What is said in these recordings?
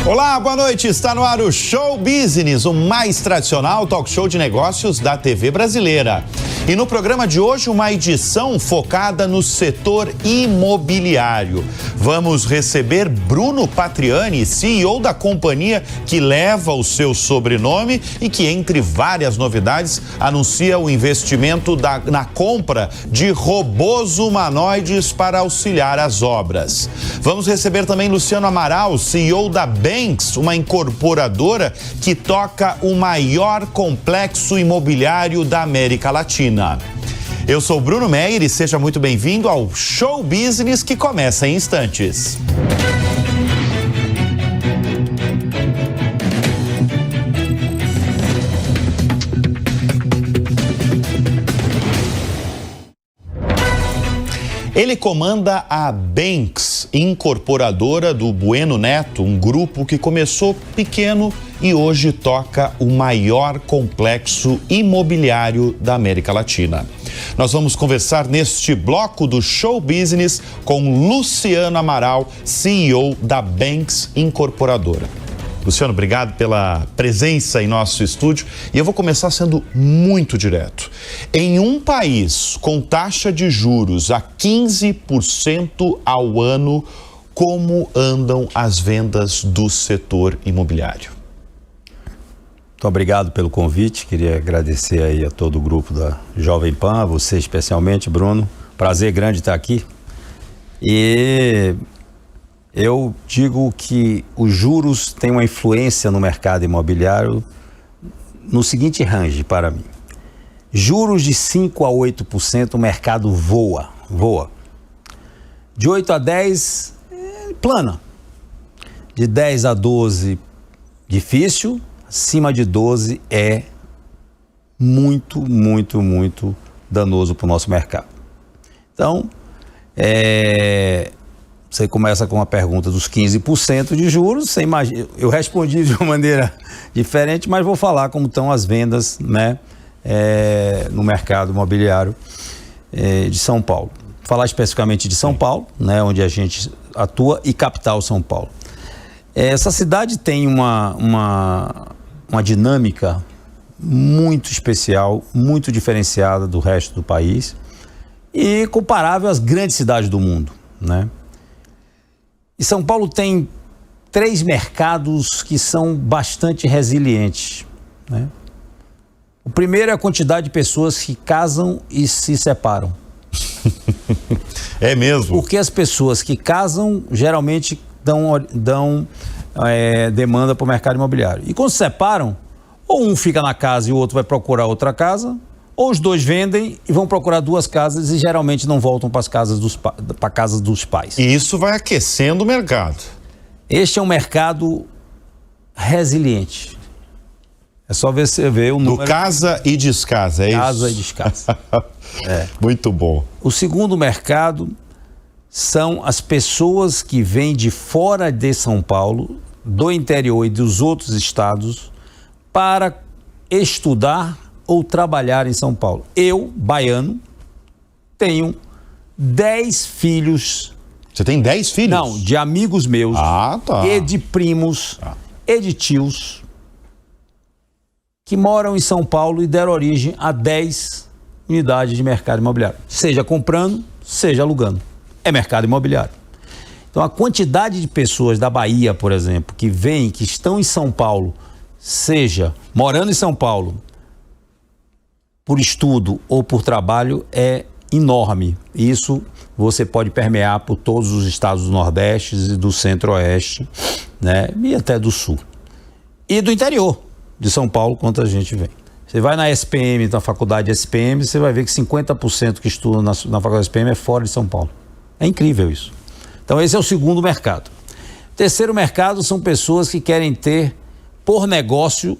Olá, boa noite. Está no ar o Show Business, o mais tradicional talk show de negócios da TV brasileira. E no programa de hoje, uma edição focada no setor imobiliário. Vamos receber Bruno Patriani, CEO da companhia que leva o seu sobrenome e que, entre várias novidades, anuncia o investimento na compra de robôs humanoides para auxiliar as obras. Vamos receber também Luciano Amaral, CEO da Banks, uma incorporadora que toca o maior complexo imobiliário da América Latina. Eu sou Bruno Meyer e seja muito bem-vindo ao Show Business que começa em instantes. Ele comanda a Banks, incorporadora do Bueno Neto, um grupo que começou pequeno e hoje toca o maior complexo imobiliário da América Latina. Nós vamos conversar neste bloco do Show Business com Luciano Amaral, CEO da Banks Incorporadora. Luciano, obrigado pela presença em nosso estúdio e eu vou começar sendo muito direto. Em um país com taxa de juros a 15% ao ano, como andam as vendas do setor imobiliário? Muito obrigado pelo convite, queria agradecer aí a todo o grupo da Jovem Pan, a você especialmente, Bruno, prazer grande estar aqui. E eu digo que os juros têm uma influência no mercado imobiliário no seguinte range para mim. Juros de 5 a 8%, o mercado voa. De 8 a 10, plana. De 10 a 12, difícil. Acima de 12 é muito danoso para o nosso mercado. Então, você começa com a pergunta dos 15% de juros, você imagina, eu respondi de uma maneira diferente, mas vou falar como estão as vendas, né, no mercado imobiliário de São Paulo. Vou falar especificamente de São Paulo, né, onde a gente atua, e capital São Paulo. Essa cidade tem uma dinâmica muito especial, muito diferenciada do resto do país e comparável às grandes cidades do mundo, né? E São Paulo tem 3 mercados que são bastante resilientes, né? O primeiro é a quantidade de pessoas que casam e se separam. É mesmo? Porque as pessoas que casam geralmente dão demanda para o mercado imobiliário. E quando se separam, ou um fica na casa e o outro vai procurar outra casa, ou os dois vendem e vão procurar 2 casas e geralmente não voltam para as casas dos pais. E isso vai aquecendo o mercado. Este é um mercado resiliente. É só você ver o número. Do casa e descasa, é isso? Casa e descasa. Muito bom. O segundo mercado são as pessoas que vêm de fora de São Paulo, do interior e dos outros estados, para estudar ou trabalhar em São Paulo. Eu, baiano, tenho 10 filhos. Você tem 10 filhos? Não, de amigos meus. Tá. E de primos, e de tios, que moram em São Paulo e deram origem a 10 unidades de mercado imobiliário. Seja comprando, seja alugando. É mercado imobiliário. Então, a quantidade de pessoas da Bahia, por exemplo, que vêm, que estão em São Paulo, seja morando em São Paulo, por estudo ou por trabalho, é enorme. Isso você pode permear por todos os estados do Nordeste e do Centro-Oeste, né? E até do Sul. E do interior de São Paulo, quanta gente vem. Você vai na SPM, na faculdade SPM, você vai ver que 50% que estuda na faculdade SPM é fora de São Paulo. É incrível isso. Então esse é o segundo mercado. O terceiro mercado são pessoas que querem ter, por negócio,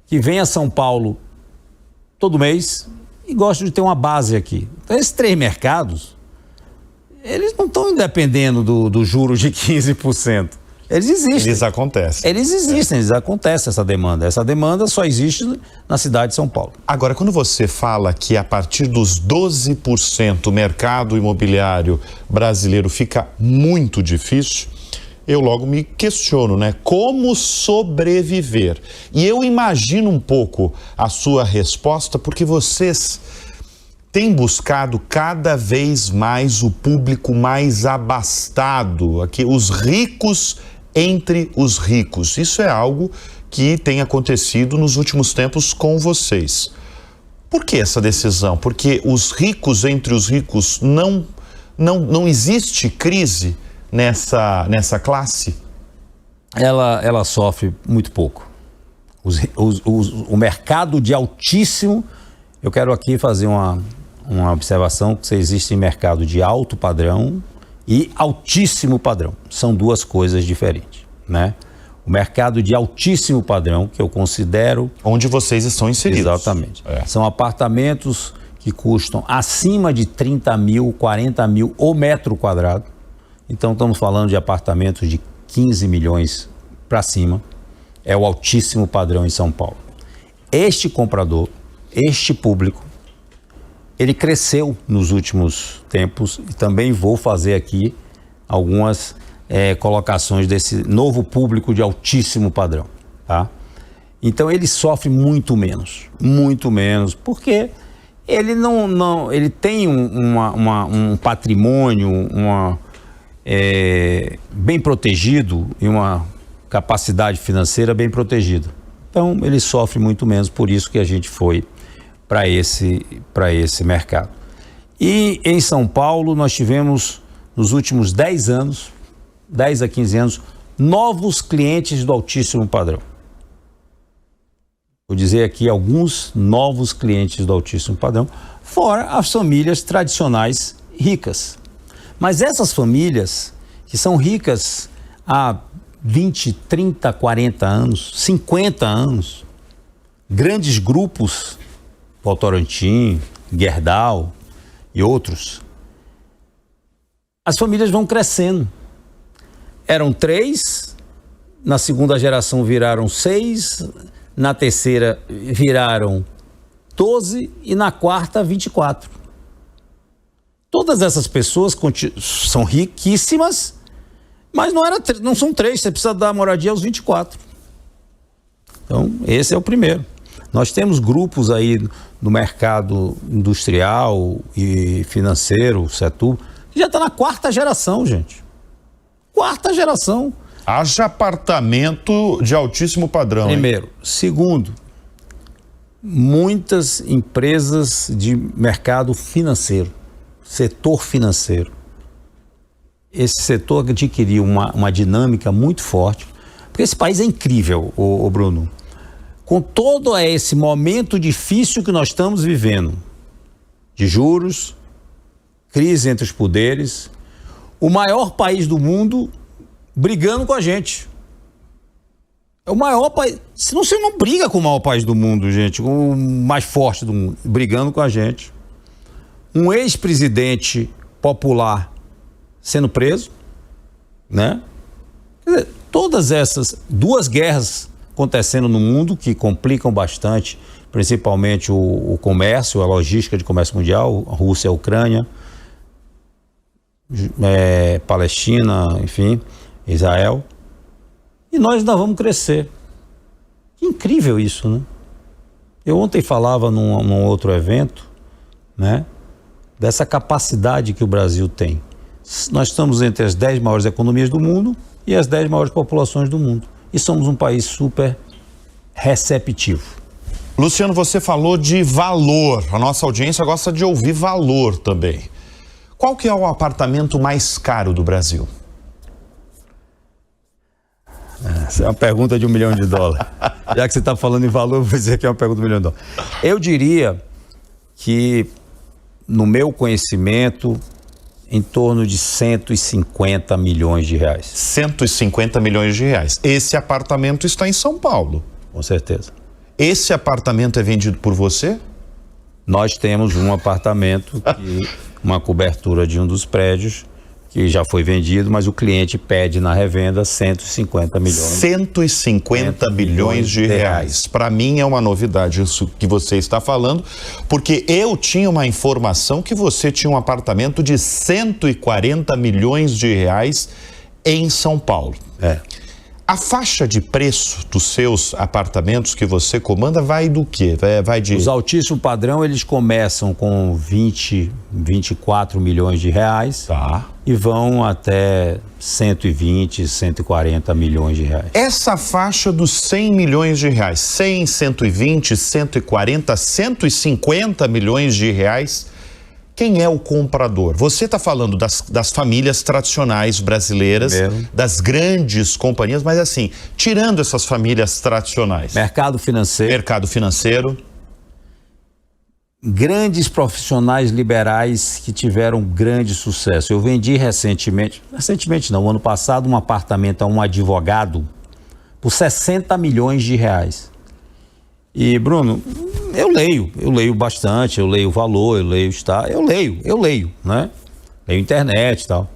que vem a São Paulo todo mês e gostam de ter uma base aqui. Então esses 3 mercados, eles não estão dependendo do juros de 15%. Eles existem. Eles acontecem. Eles existem, eles acontecem essa demanda. Essa demanda só existe na cidade de São Paulo. Agora, quando você fala que a partir dos 12% o mercado imobiliário brasileiro fica muito difícil, eu logo me questiono, né? Como sobreviver? E eu imagino um pouco a sua resposta, porque vocês têm buscado cada vez mais o público mais abastado, aqui, os ricos entre os ricos. Isso é algo que tem acontecido nos últimos tempos com vocês. Por que essa decisão? Porque os ricos entre os ricos não existe crise nessa classe? Ela sofre muito pouco. O mercado de altíssimo, eu quero aqui fazer uma observação, que existe mercado de alto padrão e altíssimo padrão. São duas coisas diferentes, né? O mercado de altíssimo padrão, que eu considero... Onde vocês estão inseridos. Exatamente. São apartamentos que custam acima de 30 mil, 40 mil o metro quadrado. Então, estamos falando de apartamentos de 15 milhões para cima. É o altíssimo padrão em São Paulo. Este comprador, este público, ele cresceu nos últimos tempos e também vou fazer aqui algumas colocações desse novo público de altíssimo padrão, tá? Então ele sofre muito menos, porque ele ele tem um patrimônio, bem protegido e uma capacidade financeira bem protegida. Então ele sofre muito menos, por isso que a gente foi para esse mercado. E em São Paulo nós tivemos nos últimos 10 a 15 anos, novos clientes do altíssimo padrão. Vou dizer aqui alguns novos clientes do altíssimo padrão, fora as famílias tradicionais ricas. Mas essas famílias que são ricas há 20, 30, 40 anos, 50 anos, grandes grupos, Votorantim, Gerdau e outros, as famílias vão crescendo. Eram 3, na segunda geração viraram 6, na terceira viraram 12 e na quarta 24. Todas essas pessoas são riquíssimas, mas não são 3, você precisa dar moradia aos 24. Então, esse é o primeiro. Nós temos grupos aí no mercado industrial e financeiro, setor, que já está na 4ª geração, gente. 4ª geração. Haja apartamento de altíssimo padrão. Primeiro. Hein? Segundo, muitas empresas de mercado financeiro, setor financeiro. Esse setor adquiriu uma dinâmica muito forte, porque esse país é incrível, o Bruno. Com todo esse momento difícil que nós estamos vivendo, de juros, crise entre os poderes, o maior país do mundo brigando com a gente. É o maior país. Você não briga com o maior país do mundo, gente, com o mais forte do mundo, brigando com a gente. Um ex-presidente popular sendo preso, né? Quer dizer, todas essas 2 guerras acontecendo no mundo que complicam bastante, principalmente o comércio, a logística de comércio mundial, a Rússia, a Ucrânia, Palestina, enfim, Israel. E nós ainda vamos crescer. Que incrível isso, né? Eu ontem falava num outro evento, né, dessa capacidade que o Brasil tem. Nós estamos entre as 10 maiores economias do mundo e as 10 maiores populações do mundo. E somos um país super receptivo. Luciano, você falou de valor. A nossa audiência gosta de ouvir valor também. Qual que é o apartamento mais caro do Brasil? Essa é uma pergunta de $1 milhão. Já que você está falando em valor, eu vou dizer que é uma pergunta de $1 milhão. Eu diria que, no meu conhecimento, em torno de 150 milhões de reais. 150 milhões de reais. Esse apartamento está em São Paulo. Com certeza. Esse apartamento é vendido por você? Nós temos um apartamento, uma cobertura de um dos prédios, que já foi vendido, mas o cliente pede na revenda 150 milhões. 150 bilhões de reais. Para mim é uma novidade isso que você está falando, porque eu tinha uma informação que você tinha um apartamento de 140 milhões de reais em São Paulo. A faixa de preço dos seus apartamentos que você comanda vai do quê? Vai de... Os altíssimo padrão, eles começam com 20, 24 milhões de reais e vão até 120, 140 milhões de reais. Essa faixa dos 100 milhões de reais, 100, 120, 140, 150 milhões de reais, quem é o comprador? Você está falando das famílias tradicionais brasileiras, das grandes companhias, mas assim, tirando essas famílias tradicionais. Mercado financeiro. Grandes profissionais liberais que tiveram grande sucesso. Eu vendi recentemente não, ano passado, um apartamento a um advogado por 60 milhões de reais. E, Bruno, eu leio bastante, eu leio o valor, eu leio, né? Leio internet e tal.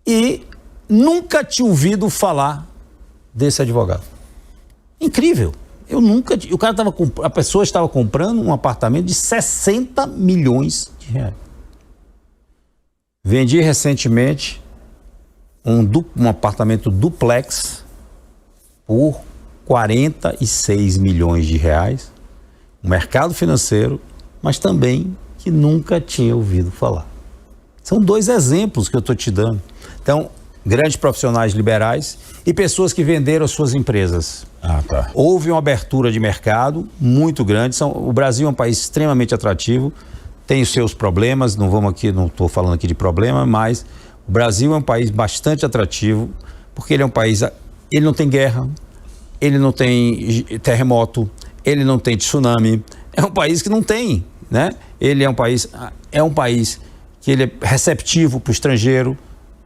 E nunca tinha ouvido falar desse advogado. Incrível. A pessoa estava comprando um apartamento de 60 milhões de reais. Vendi recentemente um apartamento duplex por 46 milhões de reais, um mercado financeiro, mas também que nunca tinha ouvido falar. São 2 exemplos que eu estou te dando. Então, grandes profissionais liberais e pessoas que venderam as suas empresas. Houve uma abertura de mercado muito grande. O Brasil é um país extremamente atrativo, tem os seus problemas, não estou falando aqui de problema, mas o Brasil é um país bastante atrativo, porque ele é um país, ele não tem guerra, ele não tem terremoto, ele não tem tsunami, é um país que não tem, né? Ele é um país que ele é receptivo para o estrangeiro,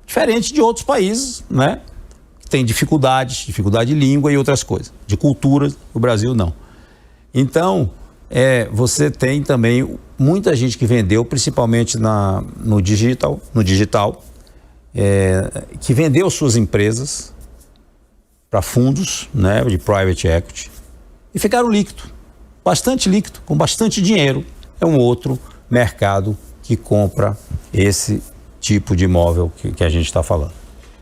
diferente de outros países, né? Que tem dificuldade de língua e outras coisas, de cultura, o Brasil não. Então, você tem também muita gente que vendeu, principalmente no digital, que vendeu suas empresas para fundos, né, de private equity, e ficaram bastante líquido, com bastante dinheiro. É um outro mercado que compra esse tipo de imóvel que a gente está falando.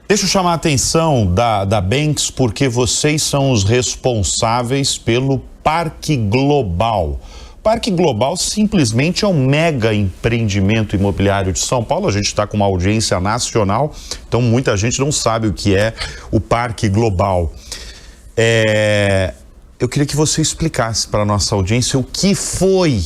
Deixa eu chamar a atenção da Banks, porque vocês são os responsáveis pelo Parque Global. Parque Global simplesmente é um mega empreendimento imobiliário de São Paulo. A gente está com uma audiência nacional, então muita gente não sabe o que é o Parque Global. Eu queria que você explicasse para a nossa audiência o que foi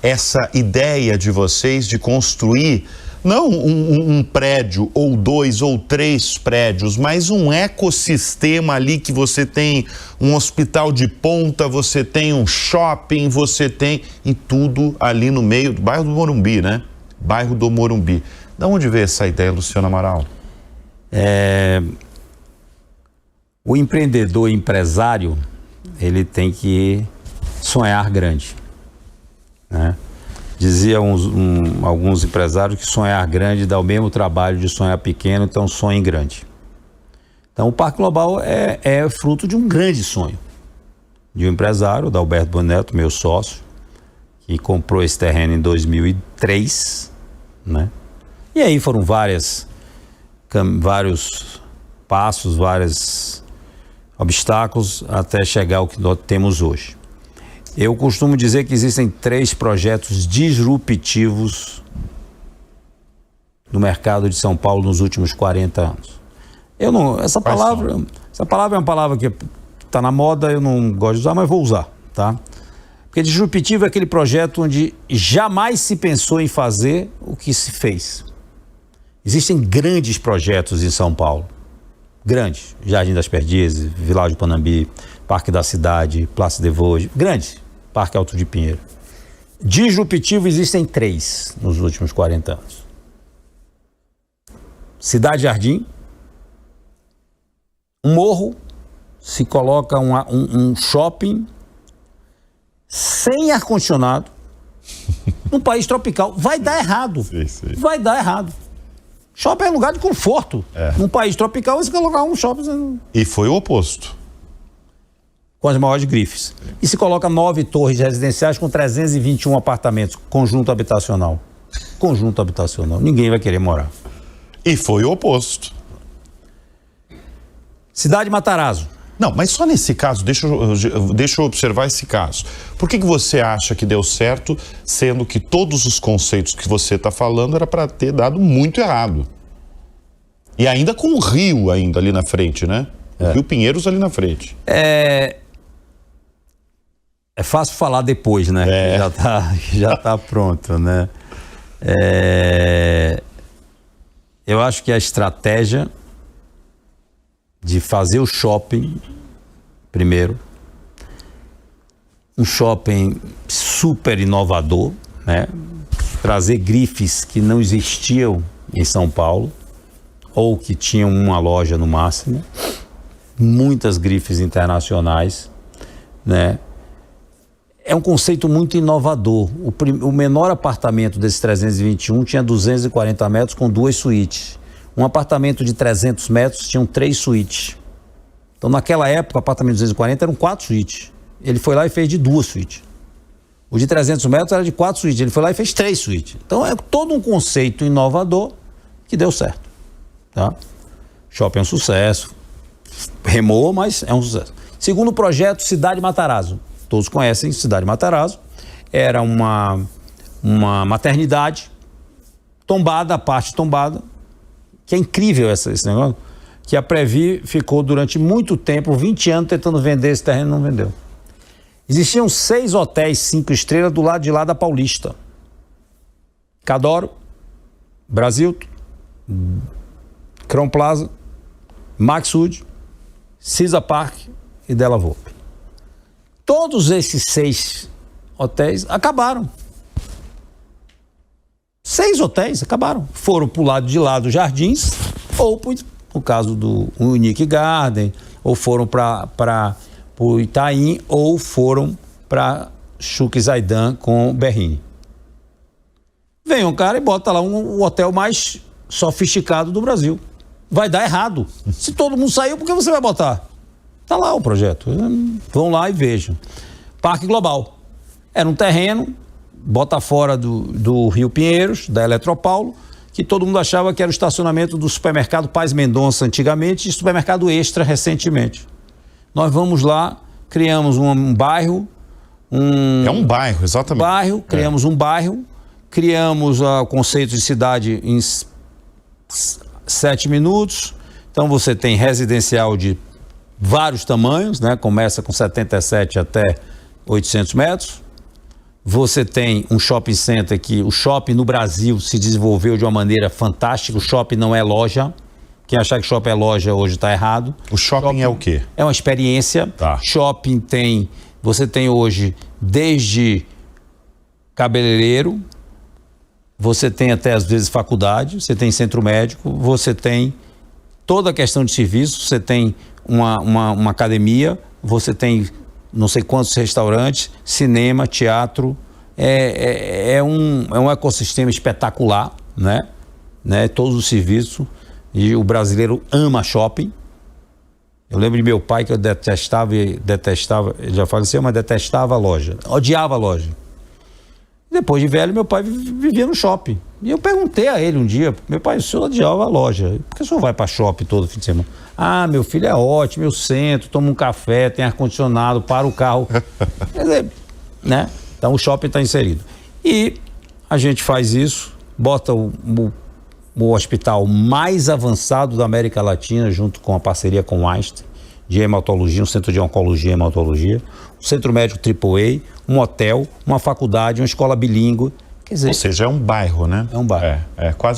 essa ideia de vocês de construir não um prédio ou 2 ou 3 prédios, mas um ecossistema ali que você tem um hospital de ponta, você tem um shopping, você tem e tudo ali no meio do bairro do Morumbi, né? Bairro do Morumbi. Da onde veio essa ideia, Luciano Amaral? O empreendedor, empresário, ele tem que sonhar grande, né? Diziam alguns empresários que sonhar grande dá o mesmo trabalho de sonhar pequeno, então sonhe grande. Então o Parque Global é fruto de um grande sonho de um empresário, da Alberto Boneto, meu sócio, que comprou esse terreno em 2003, né? E aí foram vários passos, vários obstáculos até chegar ao que nós temos hoje. Eu costumo dizer que existem 3 projetos disruptivos no mercado de São Paulo nos últimos 40 anos. Essa palavra é uma palavra que está na moda, eu não gosto de usar, mas vou usar, tá? Porque disruptivo é aquele projeto onde jamais se pensou em fazer o que se fez. Existem grandes projetos em São Paulo. Grandes. Jardim das Perdizes, Vilagem do Panambi, Parque da Cidade, Place de Vosges. Grandes. Parque Alto de Pinheiro. Disruptivo existem 3 nos últimos 40 anos. Cidade Jardim, um morro, se coloca um shopping sem ar-condicionado, num país tropical. Vai dar errado. Sim. Vai dar errado. Shopping é lugar de conforto. Num país tropical, você colocar um shopping... E foi o oposto. Com as maiores grifes. E se coloca 9 torres residenciais com 321 apartamentos, conjunto habitacional. Ninguém vai querer morar. E foi o oposto. Cidade Matarazzo. Não, mas só nesse caso, deixa eu observar esse caso. Por que você acha que deu certo, sendo que todos os conceitos que você está falando era para ter dado muito errado? E ainda com o Rio ainda ali na frente, né? O Rio Pinheiros ali na frente. É fácil falar depois, né? Já tá pronto, né? Eu acho que a estratégia de fazer o shopping, primeiro, um shopping super inovador, né? Trazer grifes que não existiam em São Paulo, ou que tinham uma loja no máximo, muitas grifes internacionais, né? É um conceito muito inovador. O menor apartamento desse 321 tinha 240 metros com 2 suítes. Um apartamento de 300 metros tinha 3 suítes. Então, naquela época, o apartamento de 240 eram 4 suítes. Ele foi lá e fez de 2 suítes. O de 300 metros era de 4 suítes. Ele foi lá e fez 3 suítes. Então, é todo um conceito inovador que deu certo. Tá? Shopping é um sucesso. Remou, mas é um sucesso. Segundo projeto, Cidade Matarazzo. Todos conhecem Cidade Matarazzo. Era uma maternidade tombada, a parte tombada, que é incrível esse negócio, que a Previ ficou durante muito tempo, 20 anos, tentando vender esse terreno e não vendeu. Existiam 6 hotéis 5 estrelas do lado de lá da Paulista. Cadoro, Brasilto, Crown Plaza, Maxud, Cisa Park e Della Volpe. Todos esses 6 hotéis acabaram. 6 hotéis acabaram. Foram para o lado de lá dos Jardins, ou no caso do Unique Garden, ou foram para o Itaim, ou foram para Chuque Zaidan com Berrini. Vem um cara e bota lá o hotel mais sofisticado do Brasil. Vai dar errado. Se todo mundo saiu, por que você vai botar? Tá lá o projeto. Vão lá e vejam. Parque Global. Era um terreno, bota fora do Rio Pinheiros, da Eletropaulo, que todo mundo achava que era o estacionamento do supermercado Paz Mendonça antigamente e supermercado Extra recentemente. Nós vamos lá, criamos um bairro. É um bairro, exatamente. Criamos um bairro, criamos o conceito de cidade em 7 minutos. Então você tem residencial de vários tamanhos, né? Começa com 77 até 800 metros. Você tem um shopping center que o shopping no Brasil se desenvolveu de uma maneira fantástica. O shopping não é loja. Quem achar que shopping é loja hoje está errado. O shopping é o quê? É uma experiência. Tá. Shopping você tem hoje desde cabeleireiro, você tem até às vezes faculdade, você tem centro médico, você tem toda a questão de serviço, você tem uma academia, você tem não sei quantos restaurantes, cinema, teatro. É um ecossistema espetacular, né? Todos os serviços. E o brasileiro ama shopping. Eu lembro de meu pai que eu detestava, ele já faleceu, mas detestava a loja, odiava a loja. Depois de velho, meu pai vivia no shopping. E eu perguntei a ele um dia, meu pai, o senhor odiava a loja, por que o senhor vai para shopping todo fim de semana? Ah, meu filho é ótimo, eu sento, tomo um café, tem ar-condicionado, para o carro. Quer dizer, né? Então o shopping está inserido. E a gente faz isso, bota o hospital mais avançado da América Latina, junto com a parceria com o Einstein, de hematologia, um centro de oncologia e hematologia, um centro médico AAA, um hotel, uma faculdade, uma escola bilíngue. Quer dizer, ou seja, é um bairro, né? É um bairro. É quase